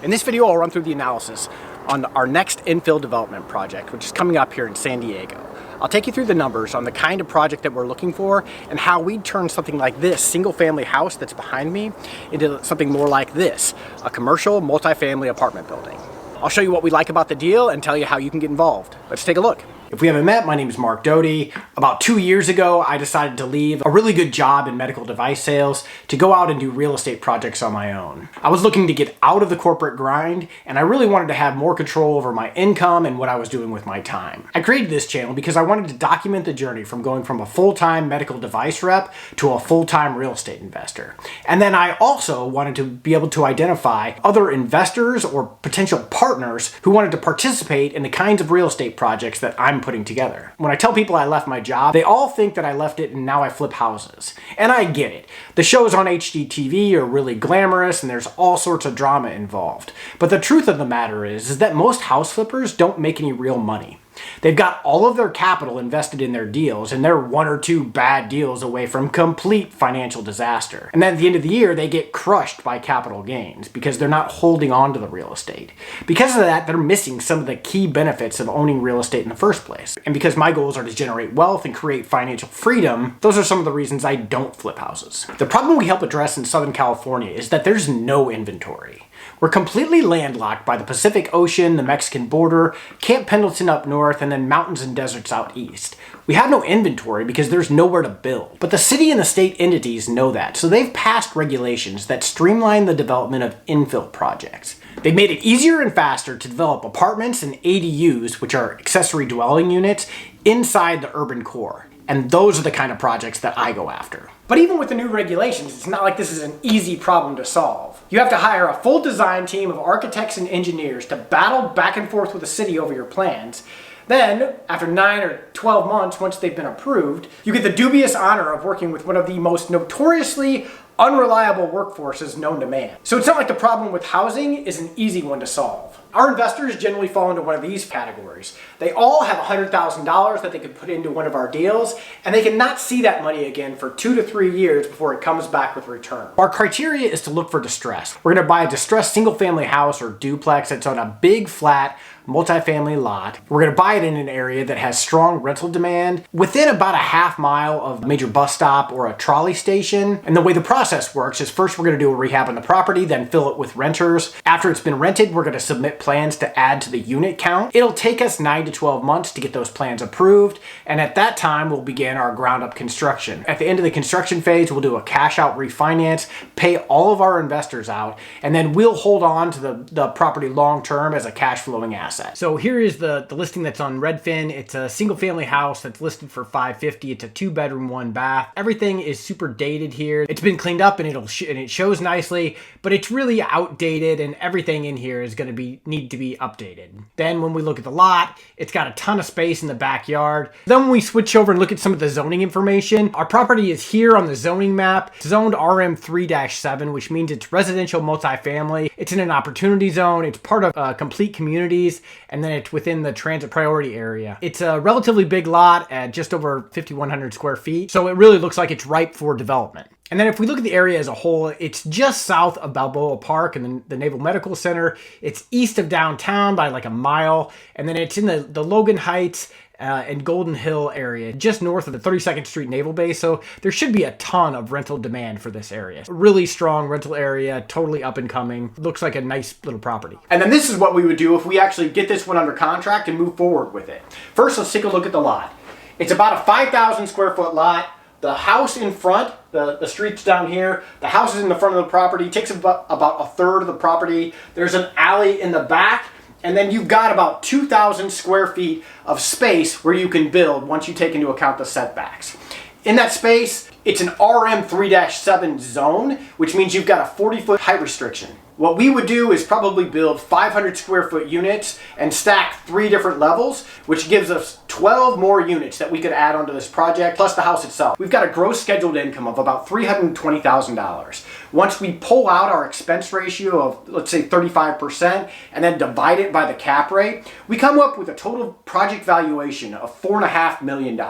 In this video, I'll run through the analysis on our next infill development project, which is coming up here in San Diego. I'll take you through the numbers on the kind of project that we're looking for and how we'd turn something like this single-family house that's behind me into something more like this, a commercial multifamily apartment building. I'll show you what we like about the deal and tell you how you can get involved. Let's take a look. If we haven't met, my name is Mark Doty. About 2 years ago, I decided to leave a really good job in medical device sales to go out and do real estate projects on my own. I was looking to get out of the corporate grind, and I really wanted to have more control over my income and what I was doing with my time. I created this channel because I wanted to document the journey from going from a full-time medical device rep to a full-time real estate investor. And then I also wanted to be able to identify other investors or potential partners who wanted to participate in the kinds of real estate projects that I'm putting together. When I tell people I left my job, they all think that I left it and now I flip houses. And I get it. The shows on HGTV are really glamorous and there's all sorts of drama involved. But the truth of the matter is that most house flippers don't make any real money. They've got all of their capital invested in their deals, and they're one or two bad deals away from complete financial disaster. And then at the end of the year, they get crushed by capital gains because they're not holding on to the real estate. Because of that, they're missing some of the key benefits of owning real estate in the first place. And because my goals are to generate wealth and create financial freedom, those are some of the reasons I don't flip houses. The problem we help address in Southern California is that there's no inventory. We're completely landlocked by the Pacific Ocean, the Mexican border, Camp Pendleton up north, and then mountains and deserts out east. We have no inventory because there's nowhere to build. But the city and the state entities know that, so they've passed regulations that streamline the development of infill projects. They've made it easier and faster to develop apartments and ADUs, which are accessory dwelling units, inside the urban core. And those are the kind of projects that I go after. But even with the new regulations, it's not like this is an easy problem to solve. You have to hire a full design team of architects and engineers to battle back and forth with the city over your plans. Then, after 9 or 12 months, once they've been approved, you get the dubious honor of working with one of the most notoriously unreliable workforces known to man. So it's not like the problem with housing is an easy one to solve. Our investors generally fall into one of these categories. They all have $100,000 that they could put into one of our deals, and they cannot see that money again for 2 to 3 years before it comes back with return. Our criteria is to look for distress. We're gonna buy a distressed single-family house or duplex that's on a big, flat, multifamily lot. We're gonna buy it in an area that has strong rental demand within about a half mile of a major bus stop or a trolley station. And the way the process works is first we're gonna do a rehab on the property, then fill it with renters. After it's been rented, we're gonna submit plans to add to the unit count. It'll take us 9 to 12 months to get those plans approved. And at that time, we'll begin our ground up construction. At the end of the construction phase, we'll do a cash out refinance, pay all of our investors out, and then we'll hold on to the property long term as a cash flowing asset. So here is the listing that's on Redfin. It's a single family house that's listed for $550. It's a 2-bedroom, 1-bath. Everything is super dated here. It's been cleaned up and it shows nicely, but it's really outdated and everything in here is going to need to be updated. Then when we look at the lot, it's got a ton of space in the backyard. Then when we switch over and look at some of the zoning information, our property is here on the zoning map. It's zoned RM3-7, which means it's residential multifamily. It's in an opportunity zone. It's part of complete communities. And then it's within the transit priority area. It's a relatively big lot at just over 5,100 square feet. So it really looks like it's ripe for development. And then if we look at the area as a whole, it's just south of Balboa Park and the Naval Medical Center. It's east of downtown by like a mile. And then it's in the Logan Heights and Golden Hill area, just north of the 32nd Street Naval Base. So there should be a ton of rental demand for this area. A really strong rental area, totally up and coming. Looks like a nice little property. And then this is what we would do if we actually get this one under contract and move forward with it. First, let's take a look at the lot. It's about a 5,000 square foot lot. The house in front, the street's down here. The house is in the front of the property. Takes about a third of the property. There's an alley in the back. And then you've got about 2,000 square feet of space where you can build once you take into account the setbacks. In that space, it's an RM3-7 zone, which means you've got a 40-foot height restriction. What we would do is probably build 500 square foot units and stack 3 different levels, which gives us 12 more units that we could add onto this project, plus the house itself. We've got a gross scheduled income of about $320,000. Once we pull out our expense ratio of, let's say, 35%, and then divide it by the cap rate, we come up with a total project valuation of $4.5 million.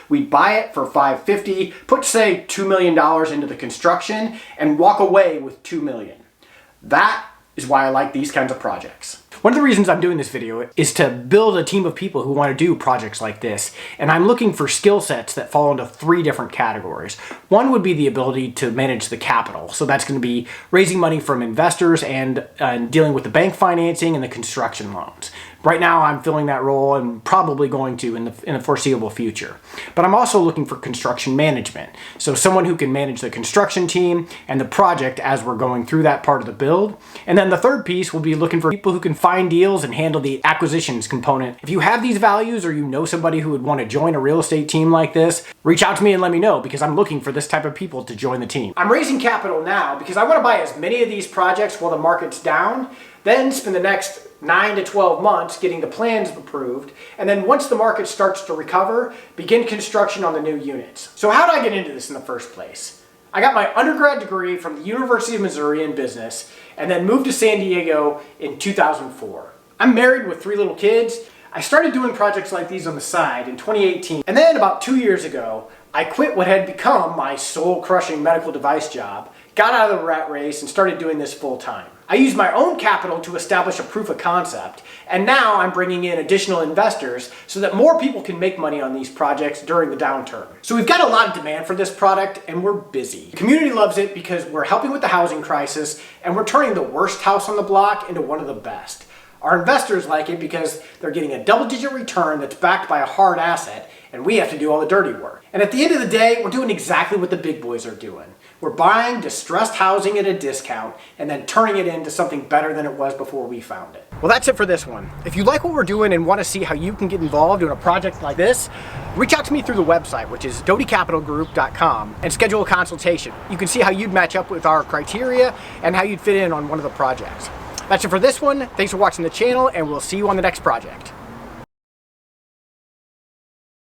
We buy it for $550, put, say, $2 million into the construction, and walk away with $2 million. That is why I like these kinds of projects. One of the reasons I'm doing this video is to build a team of people who want to do projects like this, and I'm looking for skill sets that fall into 3 different categories. One would be the ability to manage the capital, so that's going to be raising money from investors and dealing with the bank financing and the construction loans. Right now I'm filling that role and probably going to in the foreseeable future. But I'm also looking for construction management, so someone who can manage the construction team and the project as we're going through that part of the build. And then the third piece will be looking for people who can find deals and handle the acquisitions component. If you have these values or you know somebody who would want to join a real estate team like this, reach out to me and let me know, because I'm looking for this type of people to join the team. I'm raising capital now because I want to buy as many of these projects while the market's down, then spend the next 9 to 12 months getting the plans approved, and then once the market starts to recover, begin construction on the new units. So how did I get into this in the first place? I got my undergrad degree from the University of Missouri in business, and then moved to San Diego in 2004. I'm married with 3 little kids. I started doing projects like these on the side in 2018, and then about 2 years ago, I quit what had become my soul-crushing medical device job, got out of the rat race, and started doing this full-time. I used my own capital to establish a proof of concept, and now I'm bringing in additional investors so that more people can make money on these projects during the downturn. So we've got a lot of demand for this product, and we're busy. The community loves it because we're helping with the housing crisis, and we're turning the worst house on the block into one of the best. Our investors like it because they're getting a double-digit return that's backed by a hard asset, and we have to do all the dirty work. And at the end of the day, we're doing exactly what the big boys are doing. We're buying distressed housing at a discount and then turning it into something better than it was before we found it. Well, that's it for this one. If you like what we're doing and want to see how you can get involved in a project like this, reach out to me through the website, which is dotycapitalgroup.com, and schedule a consultation. You can see how you'd match up with our criteria and how you'd fit in on one of the projects. That's it for this one. Thanks for watching the channel, and we'll see you on the next project.